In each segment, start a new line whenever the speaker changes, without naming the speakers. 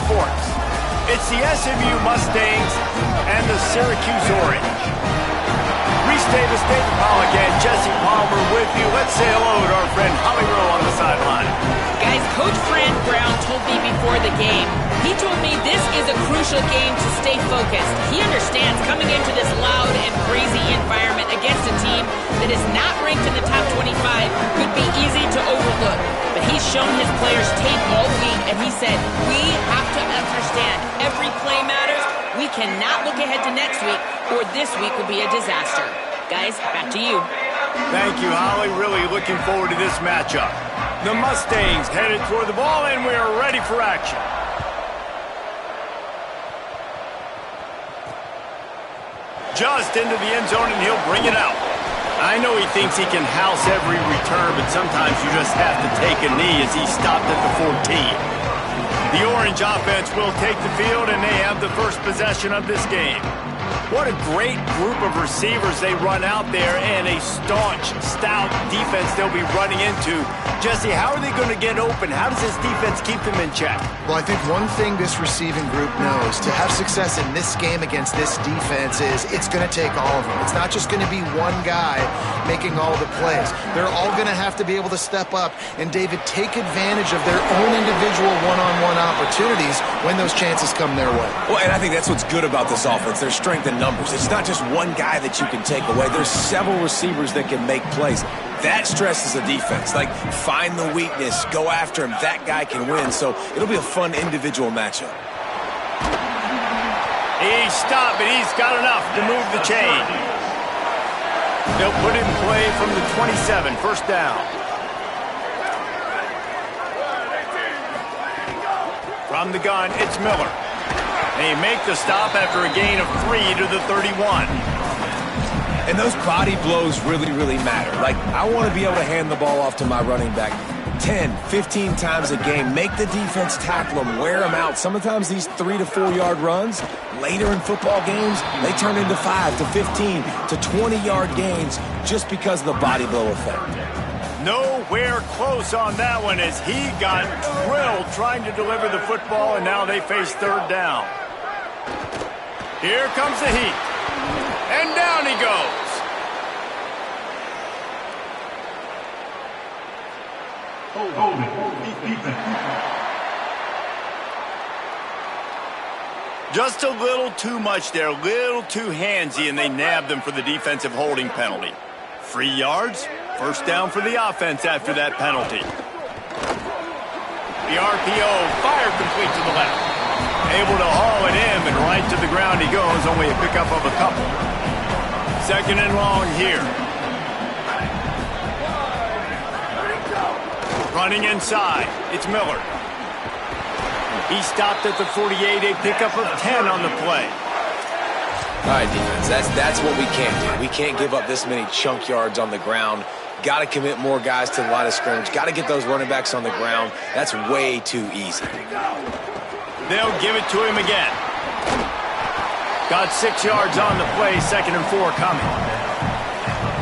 sports. It's the SMU Mustangs and the Syracuse Orange. Reese Davis, David Pollock, and Jesse Palmer with you. Let's say hello to our friend Holly Rowe on the sideline.
Guys, Coach Fran Brown told me before the game, he told me this is a crucial game to stay focused. He understands coming into this loud and crazy environment against a team that is not ranked in the top 25 could be easy to overlook. But he's shown his players tape all week, and he said, we have to understand every play matters. We cannot look ahead to next week, or this week will be a disaster. Guys, back to you.
Thank you, Holly. Really looking forward to this matchup. The Mustangs headed toward the ball, and we are ready for action. Just into the end zone, and he'll bring it out. I know he thinks he can house every return, but sometimes you just have to take a knee as he stopped at the 14. The Orange offense will take the field, and they have the first possession of this game. What a great group of receivers they run out there, and a staunch, stout defense they'll be running into. Jesse, how are they going to get open? How does this defense keep them in check?
Well, I think one thing this receiving group knows, to have success in this game against this defense, is it's going to take all of them. It's not just going to be one guy making all the plays. They're all going to have to be able to step up and, David, take advantage of their own individual one-on-one opportunities when those chances come their way.
Well, and I think that's what's good about this offense. There's strength in numbers. It's not just one guy that you can take away. There's several receivers that can make plays. That stresses the defense. Like, find the weakness, go after him. That guy can win. So it'll be a fun individual matchup.
He stopped, but he's got enough to move the chain. They'll put it in play from the 27, first down. From the gun, it's Miller. They make the stop after a gain of 3 to the 31.
And those body blows really, really matter. Like, I want to be able to hand the ball off to my running back 10, 15 times a game. Make the defense tackle them, wear them out. Sometimes these 3 to 4 yard runs, later in football games, they turn into 5 to 15 to 20 yard gains just because of the body blow effect.
Nowhere close on that one as he got drilled trying to deliver the football, and now they face third down. Here comes the heat. And down he goes. Just a little too much there, a little too handsy, and they nabbed them for the defensive holding penalty. 3 yards, first down for the offense after that penalty. The RPO fired complete to the left. Able to haul it in, and right to the ground he goes, only a pickup of a couple. Second and long here. Running inside, it's Miller. He stopped at the 48, a pickup of 10 on the play.
All right, defense, that's what we can't do. We can't give up this many chunk yards on the ground. Got to commit more guys to the line of scrimmage. Got to get those running backs on the ground. That's way too easy.
They'll give it to him again. Got 6 yards on the play, second and 4 coming.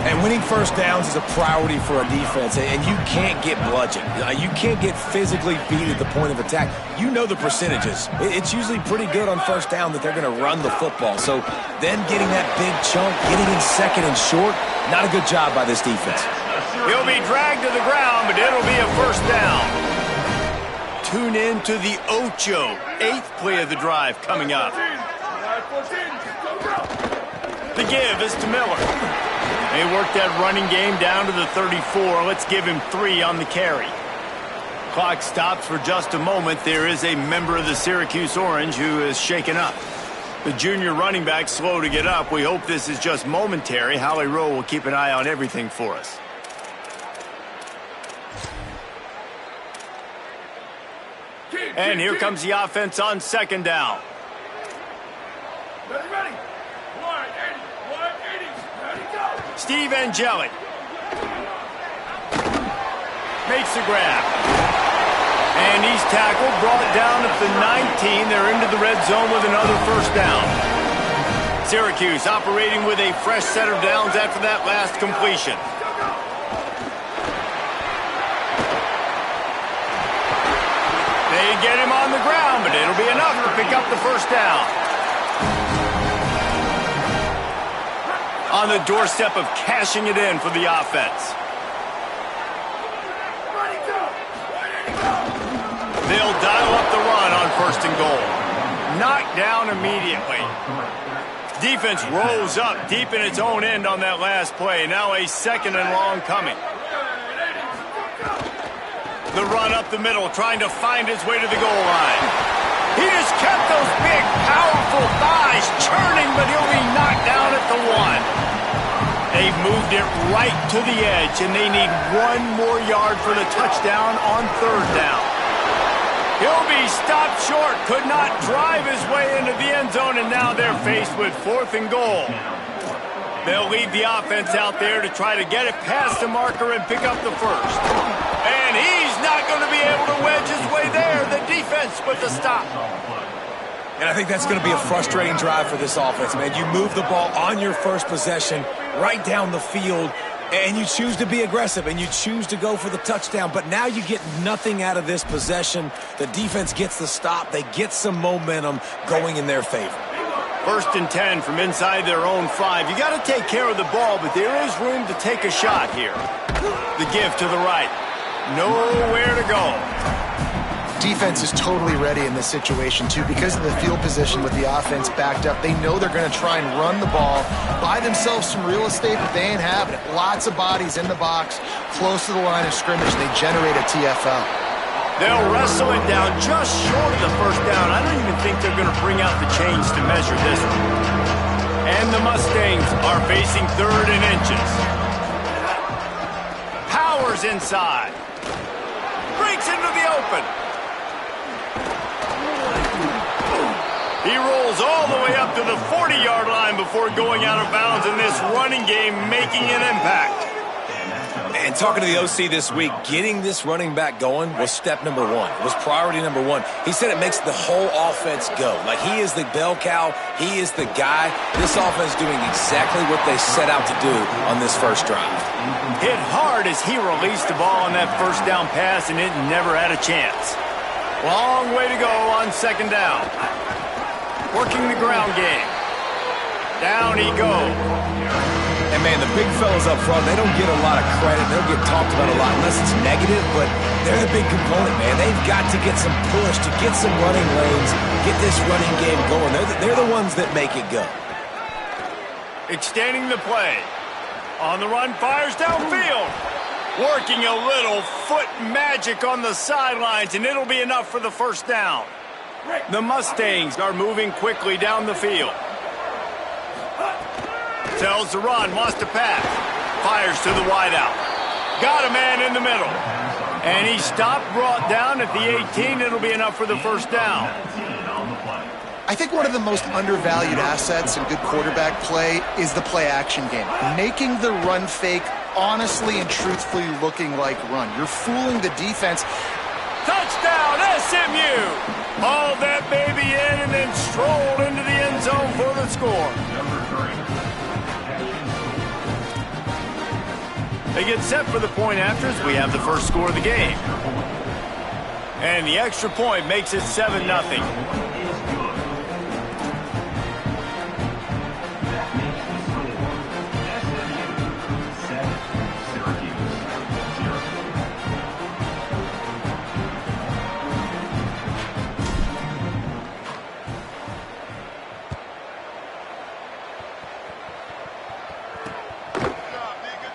And winning first downs is a priority for a defense, and you can't get bludgeoned. You can't get physically beat at the point of attack. You know the percentages. It's usually pretty good on first down that they're going to run the football. So then getting that big chunk, getting in second and short, not a good job by this defense.
He'll be dragged to the ground, but it'll be a first down. Tune in to the Ocho, 8th play of the drive coming up. The give is to Miller. They worked that running game down to the 34. Let's give him 3 on the carry. Clock stops for just a moment. There is a member of the Syracuse Orange who is shaken up. The junior running back slow to get up. We hope this is just momentary. Holly Rowe will keep an eye on everything for us. And here comes the offense on second down.
Ready. 180. Ready, go.
Steve Angeli makes the grab. And he's tackled, brought down at the 19. They're into the red zone with another first down. Syracuse operating with a fresh set of downs after that last completion. They get him on the ground, but it'll be enough. up the first down. On the doorstep of cashing it in for the offense. They'll dial up the run on 1st and goal. Knocked down immediately. Defense rolls up deep in its own end on that last play. Now a 2nd and long coming. The run up the middle, trying to find his way to the goal line. He just kept those big, powerful thighs churning, but he'll be knocked down at the 1. They've moved it right to the edge, and they need 1 more yard for the touchdown on 3rd down. He'll be stopped short, could not drive his way into the end zone, and now they're faced with 4th and goal. They'll leave the offense out there to try to get it past the marker and pick up the 1st. And he's not going to be able to wedge his way there. The defense with the stop.
And I think that's going to be a frustrating drive for this offense, man. You move the ball on your first possession right down the field, and you choose to be aggressive, and you choose to go for the touchdown. But now you get nothing out of this possession. The defense gets the stop. They get some momentum going in their favor.
1st and 10 from inside their own 5. You got to take care of the ball, but there is room to take a shot here. The give to the right. Nowhere to go.
Defense is totally ready in this situation, too. Because of the field position with the offense backed up, they know they're going to try and run the ball, buy themselves some real estate, but they ain't having it. Lots of bodies in the box, close to the line of scrimmage, and they generate a TFL.
They'll wrestle it down just short of the 1st down. I don't even think they're going to bring out the chains to measure this one. And the Mustangs are facing 3rd and inches. Powers inside. Breaks into the open. He rolls all the way up to the 40-yard line before going out of bounds in this running game, making an impact.
And talking to the OC this week, getting this running back going was step number 1. It was priority number 1. He said it makes the whole offense go. Like, he is the bell cow. He is the guy. This offense doing exactly what they set out to do on this first drive.
Hit hard as he released the ball on that 1st down pass, and it never had a chance. Long way to go on 2nd down. Working the ground game. Down he goes.
And, man, the big fellas up front, they don't get a lot of credit. They don't get talked about a lot unless it's negative, but they're the big component, man. They've got to get some push, to get some running lanes, get this running game going. They're the ones that make it go.
Extending the play. On the run, fires downfield. Working a little foot magic on the sidelines, and it'll be enough for the 1st down. The Mustangs are moving quickly down the field. Tells the run, wants to pass. Fires to the wideout. Got a man in the middle. And he stopped, brought down at the 18. It'll be enough for the 1st down.
I think one of the most undervalued assets in good quarterback play is the play-action game. Making the run fake honestly and truthfully looking like run. You're fooling the defense.
Touchdown, SMU! Hauled that baby in and then strolled into the end zone for the score. They get set for the point after as we have the first score of the game. And the extra point makes it 7-0.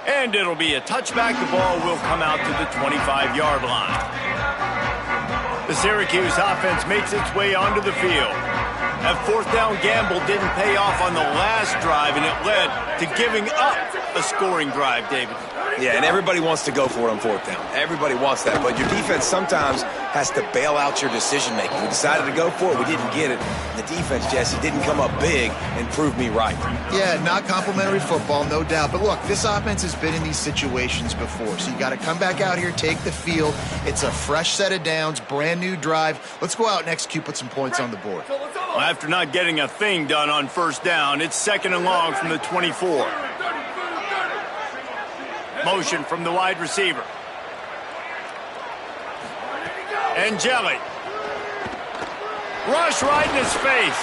And it'll be a touchback. The ball will come out to the 25-yard line. The Syracuse offense makes its way onto the field. That 4th down gamble didn't pay off on the last drive, and it led to giving up a scoring drive, David.
Yeah, and everybody wants to go for it on 4th down. Everybody wants that, but your defense sometimes has to bail out your decision-making. We decided to go for it. We didn't get it. The defense, Jesse, didn't come up big and prove me right.
Yeah, not complimentary football, no doubt. But look, this offense has been in these situations before, so you got to come back out here, take the field. It's a fresh set of downs, brand new drive. Let's go out and execute, put some points on the board.
Well, after not getting a thing done on 1st down, it's 2nd and long from the 24. Motion from the wide receiver. And Jelly. Rush right in his face.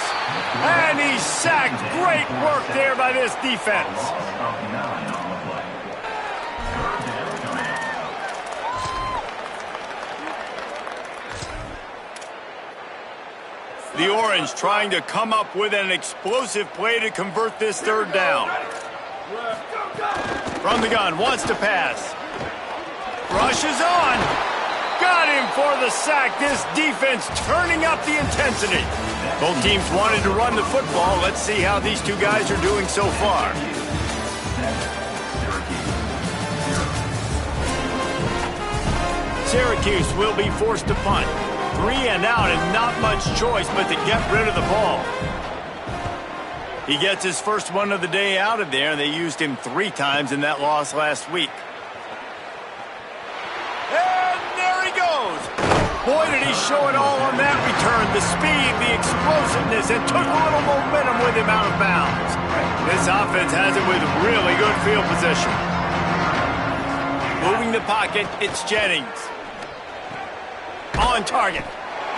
And he's sacked. Great work there by this defense. The Orange trying to come up with an explosive play to convert this third down. From the gun, wants to pass. Rush is on. Got him for the sack. This defense turning up the intensity. Both teams wanted to run the football. Let's see how these two guys are doing so far. Syracuse will be forced to punt. 3 and out and not much choice but to get rid of the ball. He gets his first one of the day out of there, and they used him 3 times in that loss last week. Boy, did he show it all on that return. The speed, the explosiveness, and took a little momentum with him out of bounds. This offense has it with really good field position. Moving the pocket, it's Jennings. On target.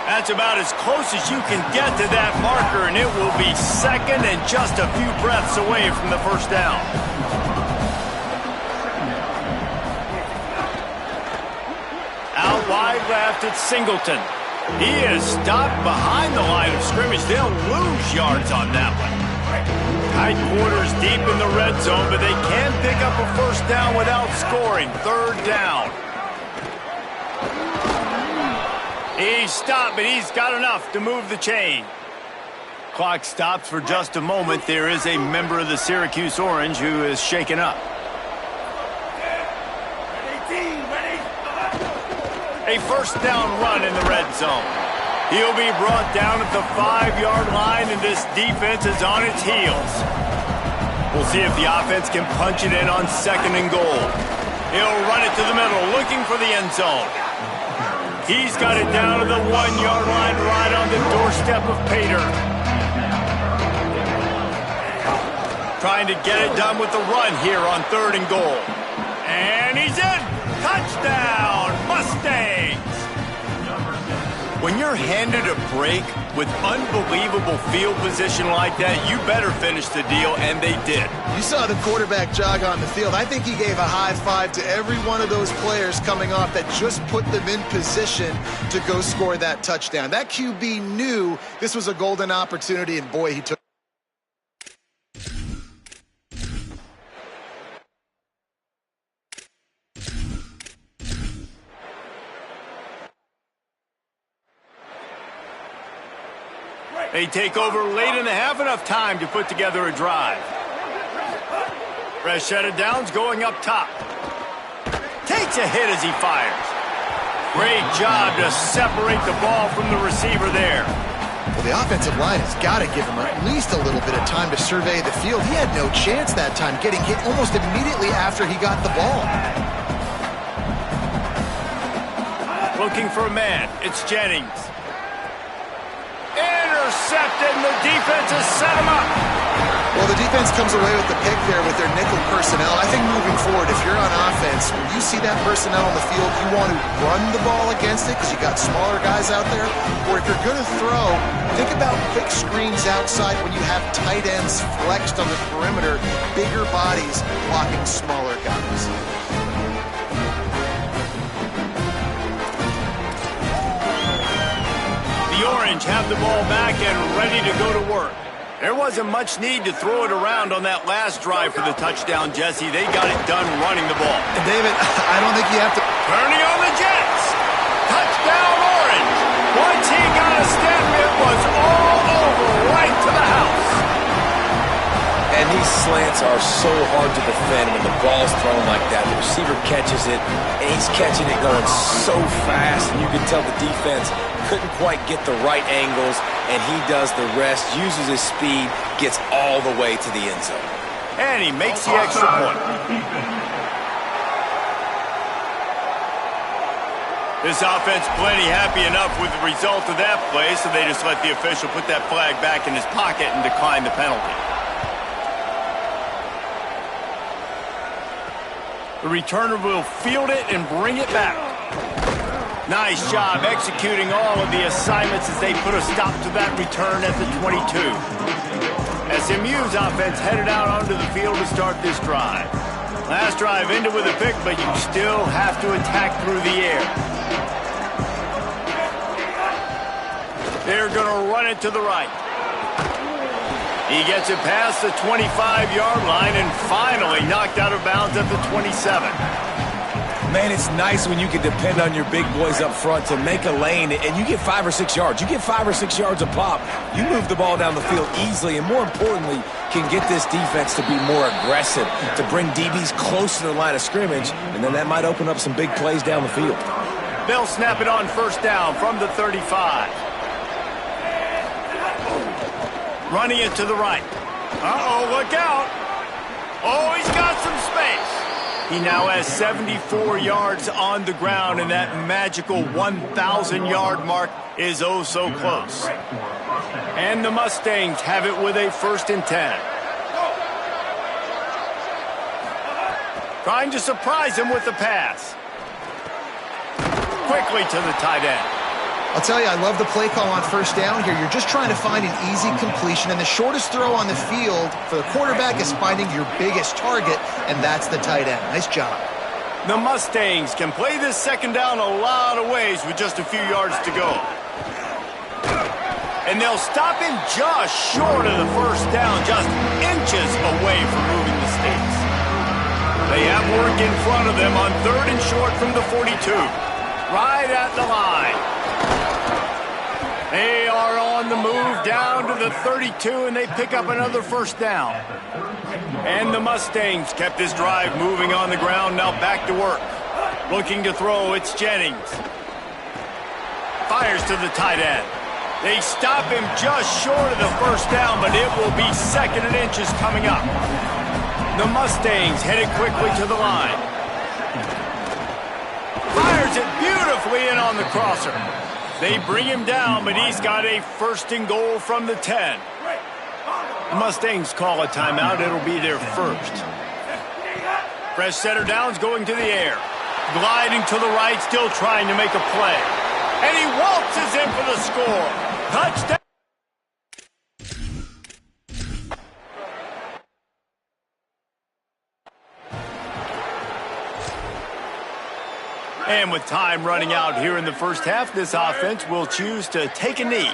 That's about as close as you can get to that marker, and it will be second and just a few breaths away from the first down. Out wide left, it's Singleton. He is stopped behind the line of scrimmage. They'll lose yards on that one. Tight quarters deep in the red zone, but they can pick up a first down without scoring. Third down. He's stopped, but he's got enough to move the chain. Clock stops for just a moment. There is a member of the Syracuse Orange who is shaken up. A first down run in the red zone. He'll be brought down at the 5-yard line, and this defense is on its heels. We'll see if the offense can punch it in on second and goal. He'll run it to the middle, looking for the end zone. He's got it down to the 1-yard line, right on the doorstep of Pater. Trying to get it done with the run here on third and goal. And he's in! Touchdown, Mustangs! When you're handed a break with unbelievable field position like that, you better finish the deal, and they did.
You saw the quarterback jog on the field. I think he gave a high five to every one of those players coming off that just put them in position to go score that touchdown. That QB knew this was a golden opportunity, and boy, he took.
They take over late in the half, enough time to put together a drive. Fresh set of downs going up top. Takes a hit as he fires. Great job to separate the ball from the receiver there.
Well, the offensive line has got to give him at least a little bit of time to survey the field. He had no chance that time, getting hit almost immediately after he got the ball.
Looking for a man. It's Jennings. Intercepted, and the defense has set him up.
Well, the defense comes away with the pick there with their nickel personnel. I think moving forward, if you're on offense, when you see that personnel on the field, you want to run the ball against it because you got smaller guys out there. Or if you're going to throw, think about quick screens outside when you have tight ends flexed on the perimeter, bigger bodies blocking smaller guys.
The Orange have the ball back and ready to go to work. There wasn't much need to throw it around on that last drive for the touchdown, Jesse. They got it done running the ball.
And David, I don't think you have to...
Turning on the Jets. Touchdown, Orange. Once he got a step, it was all over right to the house.
And these slants are so hard to defend when the ball's thrown like that. The receiver catches it, and he's catching it going so fast, and you can tell the defense couldn't quite get the right angles, and he does the rest, uses his speed, gets all the way to the end zone.
And he makes the extra point. This offense plenty happy enough with the result of that play, so they just let the official put that flag back in his pocket and decline the penalty. The returner will field it and bring it back. Nice job executing all of the assignments as they put a stop to that return at the 22. SMU's offense headed out onto the field to start this drive. Last drive ended with a pick, but you still have to attack through the air. They're going to run it to the right. He gets it past the 25-yard line and finally knocked out of bounds at the 27.
Man, it's nice when you can depend on your big boys up front to make a lane, and you get 5 or 6 yards. You get 5 or 6 yards a pop. You move the ball down the field easily, and more importantly, can get this defense to be more aggressive, to bring DBs close to the line of scrimmage, and then that might open up some big plays down the field.
They'll snap it on first down from the 35. Running it to the right. Uh-oh, look out. Oh, he's got some space. He now has 74 yards on the ground, and that magical 1,000-yard mark is oh so close. And the Mustangs have it with a 1st and 10. Trying to surprise him with the pass. Quickly to the tight end.
I'll tell you, I love the play call on first down here. You're just trying to find an easy completion, and the shortest throw on the field for the quarterback is finding your biggest target, and that's the tight end. Nice job.
The Mustangs can play this second down a lot of ways with just a few yards to go. And they'll stop him just short of the first down, just inches away from moving the stakes. They have work in front of them on 3rd and short from the 42. Right at the line. They are on the move down to the 32, and they pick up another first down. And the Mustangs kept this drive moving on the ground, now back to work. Looking to throw, it's Jennings. Fires to the tight end. They stop him just short of the first down, but it will be 2nd and inches coming up. The Mustangs headed quickly to the line. Fires it beautifully in on the crosser. They bring him down, but he's got a 1st and goal from the 10. The Mustangs call a timeout. It'll be their 1st. Fresh setter downs going to the air. Gliding to the right, still trying to make a play. And he waltzes in for the score. Touchdown. And with time running out here in the first half, this offense will choose to take a knee.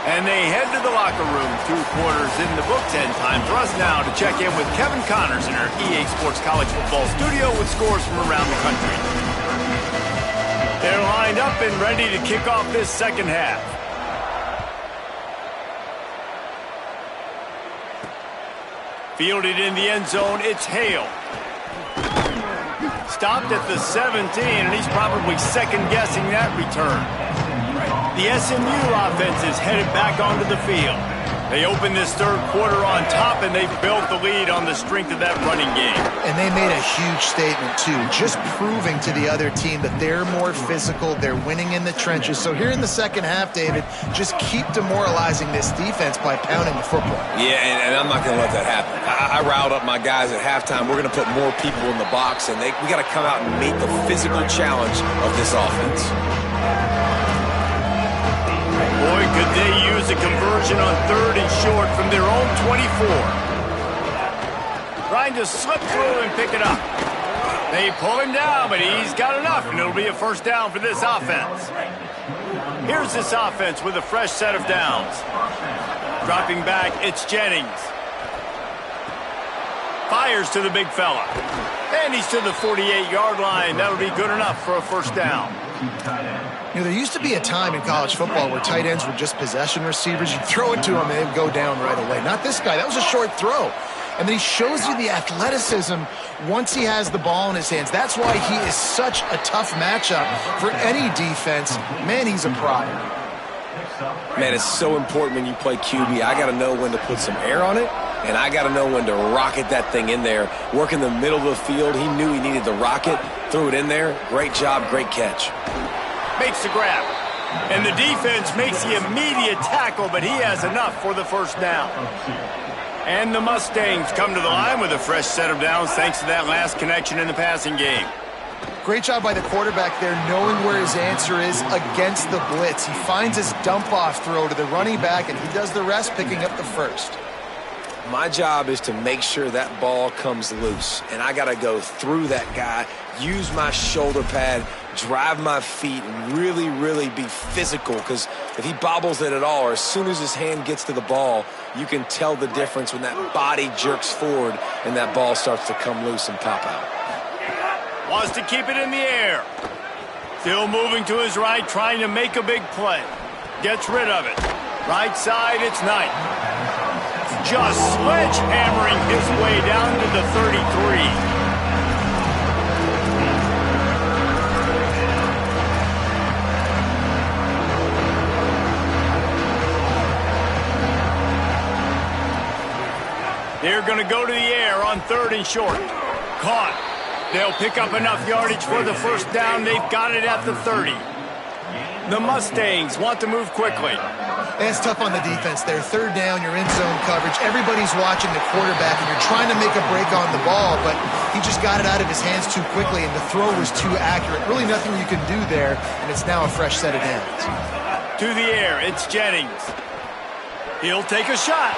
And they head to the locker room, 2 quarters in the books, and time for us now to check in with Kevin Connors in our EA Sports College Football studio with scores from around the country. They're lined up and ready to kick off this second half. Fielded in the end zone, it's Hale. Stopped at the 17, and he's probably second-guessing that return. The SMU offense is headed back onto the field. They open this 3rd quarter on top, and they've built the lead on the strength of that running game.
And they made a huge statement, too, just proving to the other team that they're more physical, they're winning in the trenches. So here in the second half, David, just keep demoralizing this defense by pounding the football.
Yeah, and I'm not going to let that happen. I riled up my guys at halftime. We're going to put more people in the box, and we got to come out and meet the physical challenge of this offense.
Boy, could they use a conversion on 3rd and short from their own 24. Trying to slip through and pick it up. They pull him down, but he's got enough, and it'll be a 1st down for this offense. Here's this offense with a fresh set of downs. Dropping back, it's Jennings. Fires to the big fella. And he's to the 48-yard line. That'll be good enough for a 1st down.
You know, there used to be a time in college football where tight ends were just possession receivers. You'd throw it to them, and they'd go down right away. Not this guy. That was a short throw. And then he shows you the athleticism once he has the ball in his hands. That's why he is such a tough matchup for any defense. Man, he's a pride.
Man, it's so important when you play QB. I got to know when to put some air on it, and I got to know when to rocket that thing in there. Work in the middle of the field. He knew he needed the rocket, threw it in there. Great job, great catch.
Makes the grab. And the defense makes the immediate tackle, but he has enough for the first down. And the Mustangs come to the line with a fresh set of downs thanks to that last connection in the passing game.
Great job by the quarterback there, knowing where his answer is against the blitz. He finds his dump-off throw to the running back, and he does the rest, picking up the first.
My job is to make sure that ball comes loose, and I got to go through that guy, use my shoulder pad, drive my feet, and really, really be physical, because if he bobbles it at all, or as soon as his hand gets to the ball, you can tell the difference when that body jerks forward and that ball starts to come loose and pop out.
Wants to keep it in the air. Still moving to his right, trying to make a big play. Gets rid of it. Right side, it's Knight. Just sledgehammering his way down to the 33. They're going to go to the air on 3rd and short. Caught. They'll pick up enough yardage for the first down. They've got it at the 30. The Mustangs want to move quickly.
It's tough on the defense there. 3rd down, you're in zone coverage. Everybody's watching the quarterback, and you're trying to make a break on the ball, but he just got it out of his hands too quickly, and the throw was too accurate. Really nothing you can do there, and it's now a fresh set of downs.
To the air, it's Jennings. He'll take a shot.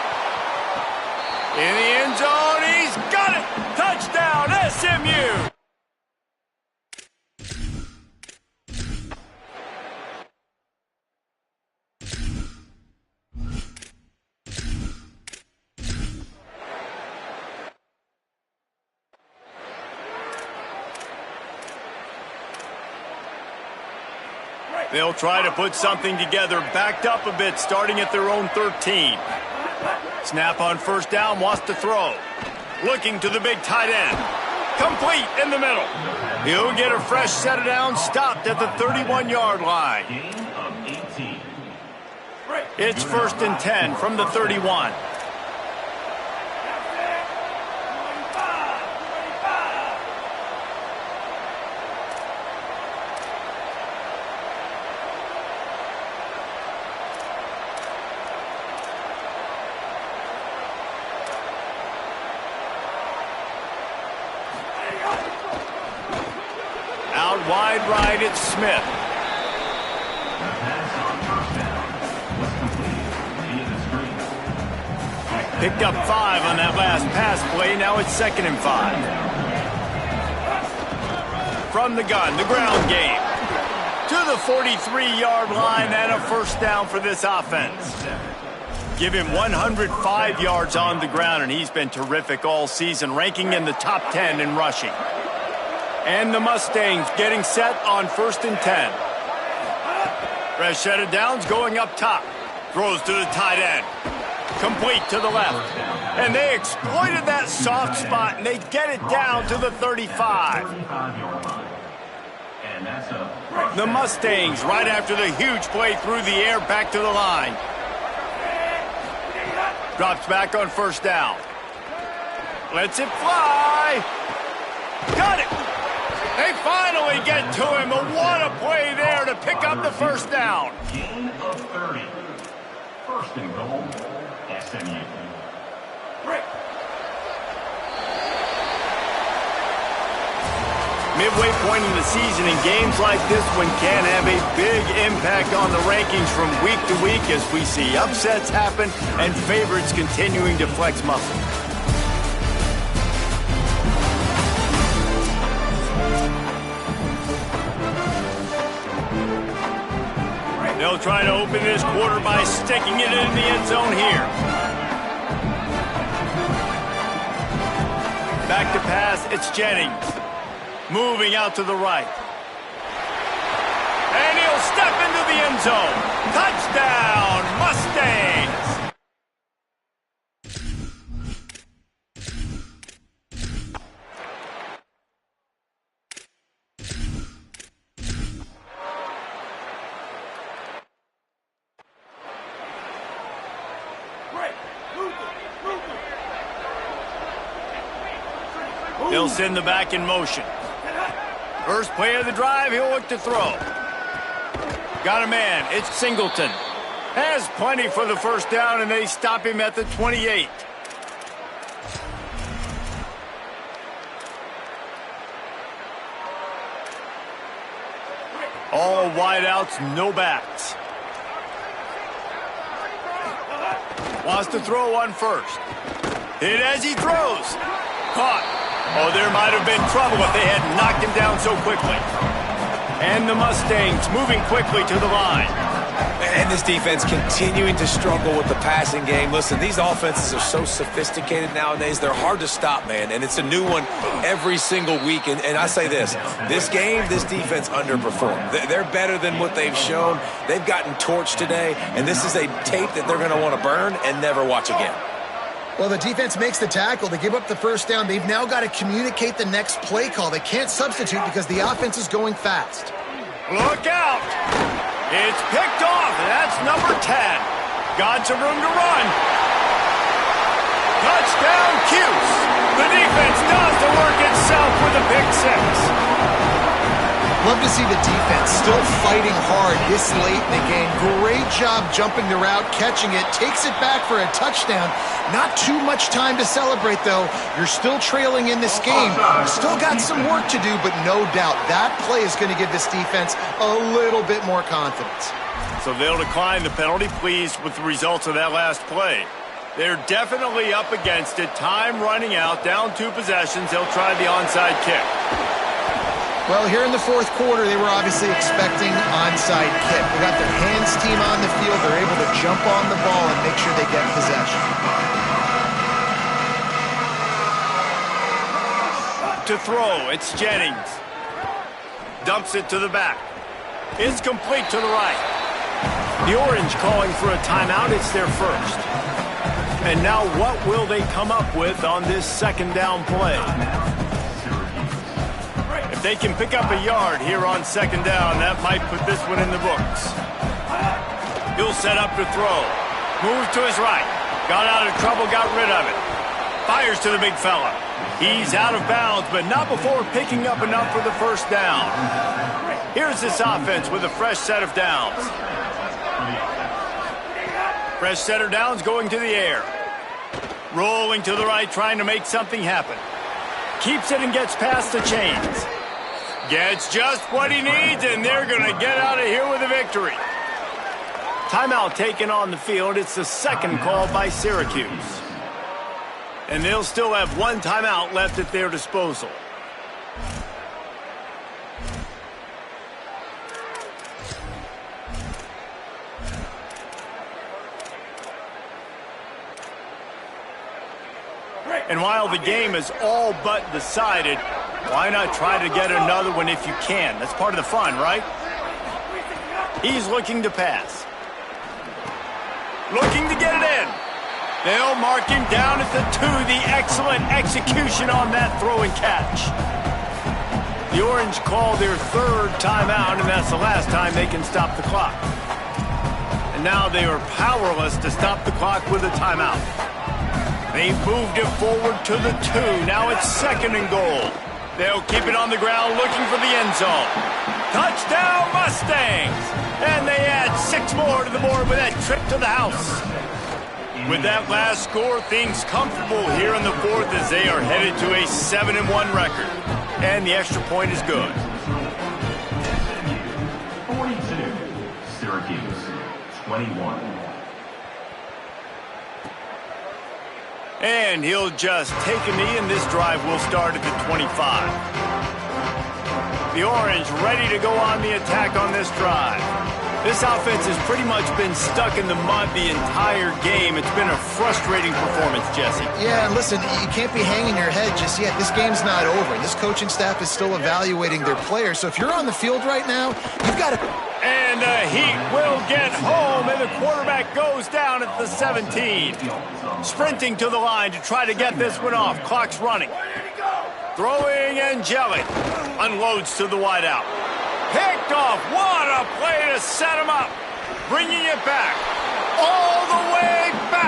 In the end zone, he's got it! Touchdown, SMU! They'll try to put something together, backed up a bit, starting at their own 13. Snap on first down, wants to throw. Looking to the big tight end. Complete in the middle. He'll get a fresh set of downs, stopped at the 31-yard line. It's 1st and 10 from the 31. Wide right, it's Smith. Picked up 5 on that last pass play. Now it's 2nd and 5. From the gun, the ground game. To the 43-yard line and a first down for this offense. Give him 105 yards on the ground, and he's been terrific all season, ranking in the top 10 in rushing. And the Mustangs getting set on 1st and 10. Fresh set of downs going up top. Throws to the tight end. Complete to the left. And they exploited that soft spot, and they get it down to the 35. The Mustangs, right after the huge play through the air, back to the line. Drops back on first down. Lets it fly. Got it. They finally get to him, but what a play there to pick up the first down.
Gain of 30. 1st and goal, SMU.
Midway point in the season, and games like this one can have a big impact on the rankings from week to week as we see upsets happen and favorites continuing to flex muscle. They'll try to open this quarter by sticking it in the end zone here. Back to pass, it's Jennings. Moving out to the right. And he'll step into the end zone. Touchdown, Mustangs! He'll send the back in motion. First play of the drive, he'll look to throw. Got a man. It's Singleton. Has plenty for the first down, and they stop him at the 28. All wideouts, no backs. Wants to throw on first. Hit as he throws. Caught. Oh, there might have been trouble if they had knocked him down so quickly. And the Mustangs moving quickly to the line.
And this defense continuing to struggle with the passing game. Listen, these offenses are so sophisticated nowadays. They're hard to stop, man. And it's a new one every single week. And I say this game, this defense underperformed. They're better than what they've shown. They've gotten torched today. And this is a tape that they're going to want to burn and never watch again.
Well, the defense makes the tackle. They give up the first down. They've now got to communicate the next play call. They can't substitute because the offense is going fast.
Look out! It's picked off. That's number 10. Got some room to run. Touchdown, Cuse. The defense does the work itself with a pick six.
Love to see the defense still fighting hard this late in the game. Great job jumping the route, catching it, takes it back for a touchdown. Not too much time to celebrate, though. You're still trailing in this game. Still got some work to do, but no doubt that play is going to give this defense a little bit more confidence.
So they'll decline the penalty, pleased with the results of that last play. They're definitely up against it. Time running out, down 2 possessions. They'll try the onside kick.
Well, here in the fourth quarter, they were obviously expecting onside kick. They got their hands team on the field. They're able to jump on the ball and make sure they get possession.
To throw, it's Jennings. Dumps it to the back. It's complete to the right. The Orange calling for a timeout. It's their first. And now what will they come up with on this second down play? If they can pick up a yard here on second down, that might put this one in the books. He'll set up to throw. Moves to his right. Got out of trouble, got rid of it. Fires to the big fella. He's out of bounds, but not before picking up enough for the first down. Here's this offense with a fresh set of downs. Fresh set of downs going to the air. Rolling to the right, trying to make something happen. Keeps it and gets past the chains. Gets just what he needs, and they're going to get out of here with a victory. Timeout taken on the field. It's the second call by Syracuse. And they'll still have 1 timeout left at their disposal. And while the game is all but decided, why not try to get another one if you can? That's part of the fun, right? He's looking to pass. Looking to get it in. They'll mark him down at the 2. The excellent execution on that throw and catch. The Orange call their 3rd timeout, and that's the last time they can stop the clock. And now they are powerless to stop the clock with a timeout. They've moved it forward to the 2. Now it's 2nd and goal. They'll keep it on the ground looking for the end zone. Touchdown Mustangs! And they add 6 more to the board with that trip to the house. With that last score, things comfortable here in the 4th as they are headed to a 7-1 record. And the extra point is good.
42, Syracuse, 21.
And he'll just take a knee, and this drive will start at the 25. The Orange ready to go on the attack on this drive. This offense has pretty much been stuck in the mud the entire game. It's been a frustrating performance, Jesse.
Yeah, and listen, you can't be hanging your head just yet. This game's not over. This coaching staff is still evaluating their players. So if you're on the field right now, you've got to...
And the Heat will get home, and the quarterback goes down at the 17. Sprinting to the line to try to get this one off. Clock's running. Throwing Angelic. Unloads to the wideout. Picked off. What a play to set him up. Bringing it back. All the way back.